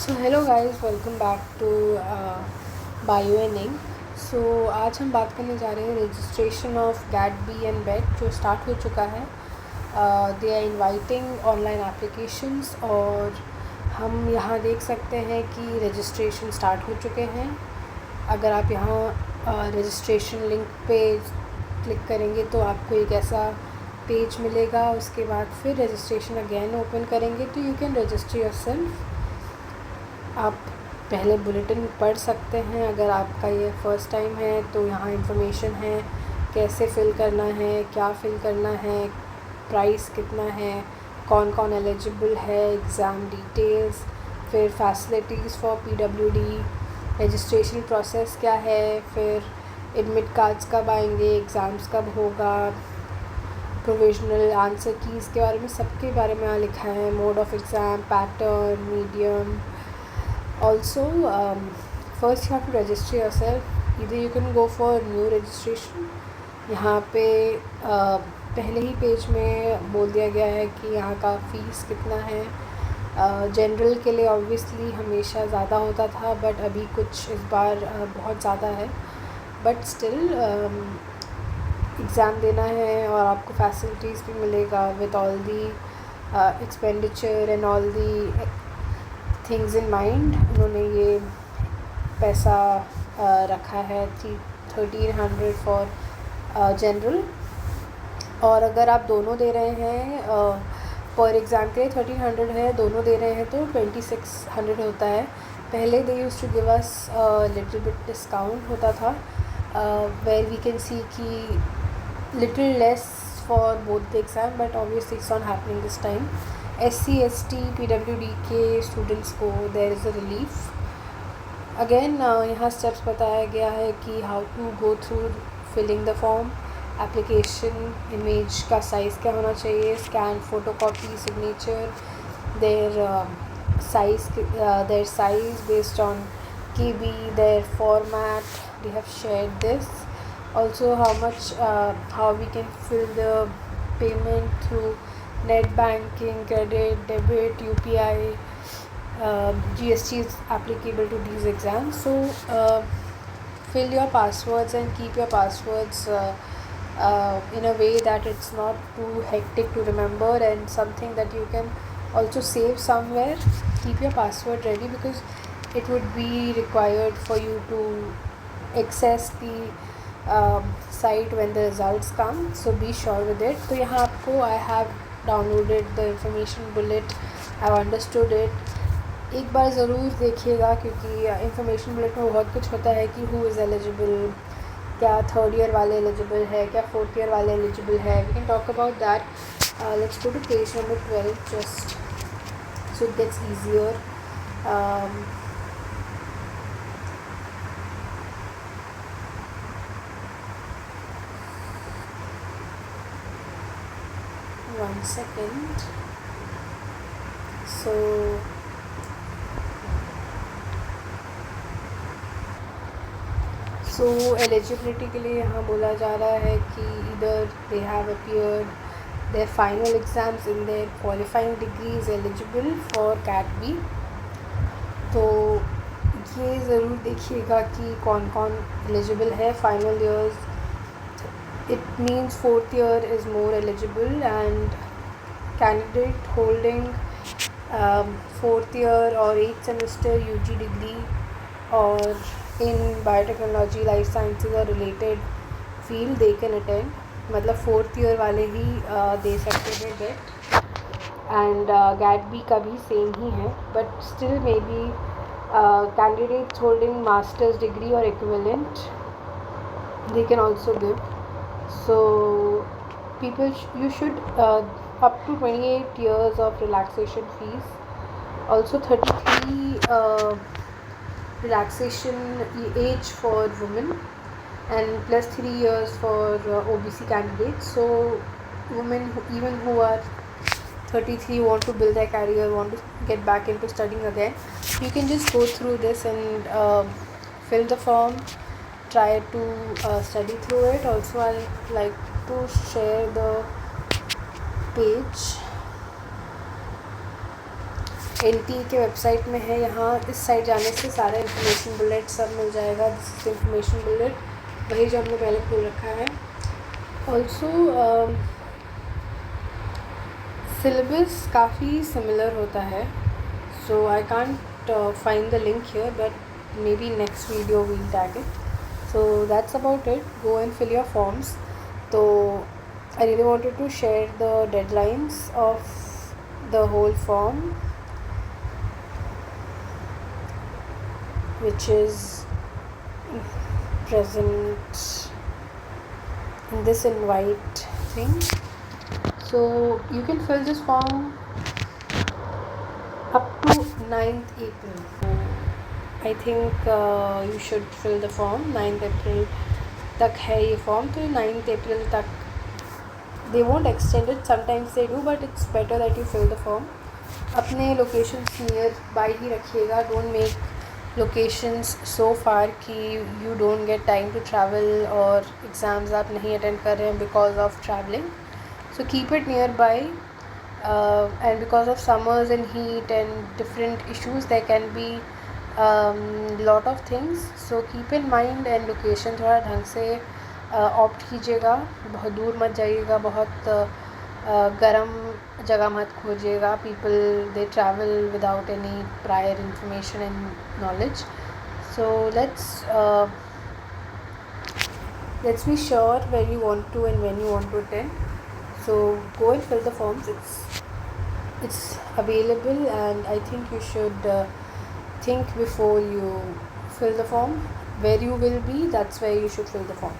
So hello guys, welcome back to bio and ink. So आज हम बात करने जा रहे हैं registration of GAT B and BET जो स्टार्ट हो चुका है। They are inviting online applications और हम यहाँ देख सकते हैं कि रजिस्ट्रेशन स्टार्ट हो चुके हैं। अगर आप यहाँ रजिस्ट्रेशन लिंक पे क्लिक करेंगे तो आपको एक ऐसा पेज मिलेगा। उसके बाद फिर रजिस्ट्रेशन अगेन ओपन करेंगे तो यू कैन रजिस्टर योरसेल्फ। आप पहले बुलेटिन पढ़ सकते हैं। अगर आपका ये फ़र्स्ट टाइम है तो यहाँ इन्फॉर्मेशन है, कैसे फ़िल करना है, क्या फ़िल करना है, प्राइस कितना है, कौन कौन एलिजिबल है, एग्ज़ाम डिटेल्स, फिर facilities for PWD, registration process क्या है, फिर एडमिट कार्ड्स कब आएंगे, एग्ज़ाम्स कब होगा, प्रोविजनल आंसर कीज़ के बारे में, सबके बारे में यहाँ लिखा है। Mode of exam, pattern, medium. Also, first you have to register yourself. Either you can go for new registration. यहाँ पे पहले ही पेज में बोल दिया गया है कि यहाँ का फ़ीस कितना है। जनरल के लिए ऑब्वियसली हमेशा ज़्यादा होता था, बट अभी कुछ इस बार बहुत ज़्यादा है। बट स्टिल एग्ज़ाम देना है और आपको फैसिलिटीज़ भी मिलेगा with all the expenditure and all the things in mind. उन्होंने ये पैसा रखा है 1300 फॉर जनरल। और अगर आप दोनों दे रहे हैं पर एग्ज़ाम के लिए 1300 है, दोनों दे रहे हैं तो 2600 होता है। पहले they used to give us little bit discount होता था, वेयर वी कैन सी कि little less for both the exam, but obviously it's not happening this time. SC/ST PWD के स्टूडेंट्स को there is a relief. Again यहाँ steps बताया गया है कि how to go through filling the form, application, image का size क्या होना चाहिए, scan, photocopy, signature, their size based on KB, their format, they have shared this. Also how we can fill the payment through net banking, credit, debit, UPI. GST is applicable to these exams. So fill your passwords and keep your passwords in a way that it's not too hectic to remember, and something that you can also save somewhere. Keep your password ready because it would be required for you to access the site when the results come. So be sure with it. तो यहाँ आपको I have downloaded the information bullet, I've understood it. एक बार ज़रूर देखिएगा क्योंकि information bullet में बहुत कुछ होता है कि हु इज़ एलिजिबल, क्या थर्ड ईयर वाले एलिजिबल है, क्या फोर्थ ईयर वाले एलिजिबल है। We can talk about that. Let's go to page number 12 just so it gets easier. One second. So eligibility के लिए यहाँ बोला जा रहा है कि इधर they have appeared their final exams in their qualifying degree is eligible for Cat B. तो ये ज़रूर देखिएगा कि कौन कौन एलिजिबल है। Final years, it means fourth year is more eligible, and candidate holding fourth year or 8th semester UG degree or in biotechnology, life sciences or related field they can attend. मतलब fourth year वाले ही दे सकते हैं gate, and gate B का भी same ही है, but still may be candidates holding masters degree और equivalent they can also give. So people you should up to 28 years of relaxation fees, also 33 relaxation age for women, and plus 3 years for OBC candidates. So women even who are 33 want to build their career, want to get back into studying again, you can just go through this and fill the form, try to study through it. Also I'd like to share the page. NT के website में है। यहाँ इस side जाने से सारा information bullet सब मिल जाएगा। दिस इज इन्फॉर्मेशन बुलेट, वही जो हमने पहले खोल रखा है। ऑल्सो सिलेबस काफ़ी सिमिलर होता है, so I can't find the link here, but maybe next video we'll tag it. So that's about it. Go and fill your forms. So I really wanted to share the deadlines of the whole form, which is present in this invite thing. So you can fill this form up to 9th April. I think you should fill the form 9th April तक है ये form, तो 9th April तक they won't extend it, sometimes they do, but it's better that you fill the form. अपने locations near by ही रखिएगा, don't make locations so far कि you don't get time to travel और exams आप नहीं attend कर रहे हैं because of traveling. So keep it nearby. And because of summers and heat and different issues, there can be lot of things, so keep in mind. and location थोड़ा ढंग से opt कीजिएगा, बहुत दूर मत जाइएगा, बहुत गर्म जगह मत खोजिएगा. People they travel without any prior information and knowledge. So let's be sure where you want to and when you want to attend. So go and fill the forms. It's available, and I think you should think before you fill the form. Where you will be, that's where you should fill the form.